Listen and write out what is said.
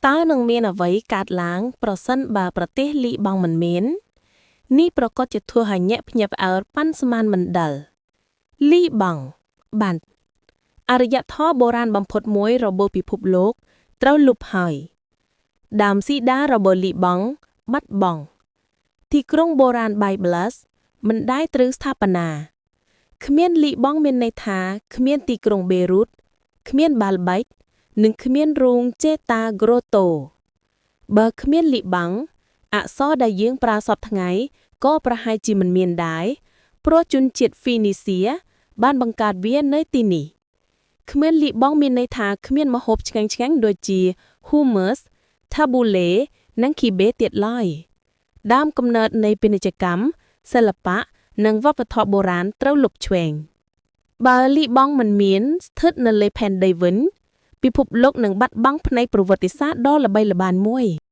តើនឹងមានអ្វីកើតឡើងប្រសិនបើប្រទេសលីបង់មិនមាននេះប្រកាសជាធួហញ្ញៈភ្ញាក់ផ្អើលប៉ាន់ស្មានមិនដិលលីបង់បានអរិយធម៌បុរាណបំផុតមួយរបស់ពិភពលោកត្រូវលុបហើយដើមស៊ីដារបស់លីបង់បាត់បង់ទីក្រុងបុរាណបៃប្លាស់មិនដែលត្រូវស្ថាបនាគ្មានលីបង់មានន័យថាគ្មានទីក្រុងបេរុតគ្មានបាល់បៃតនិងគ្មានរូងចេតាក្រូតូបើគ្មានលីបង់អក្សរដែលយើងប្រើសពថ្ងៃក៏ប្រហែលជាមិនមានដែរព្រោះជនជាតិហ្វីនីសៀបានបង្កើតវានៅទីនេះគ្មានលីបង់មានន័យថាគ្មានម្ហូបឆ្ងាញ់ៗដូចជា hummus, tabbouleh និង kibbeh ទៀតឡើយដើមកំណើតនៃពាណិជ្ជកម្មសិល្បៈនិងវប្បធម៌បុរាណត្រូវលុបឆ្វេងបើលីបង់មិនមានស្ថិតនៅលើផែនដីវិញពិភពលោកនឹងបាត់បង់ផ្នែកប្រវត្តិសាស្ត្រដ៏ល្បីល្បាញមួយ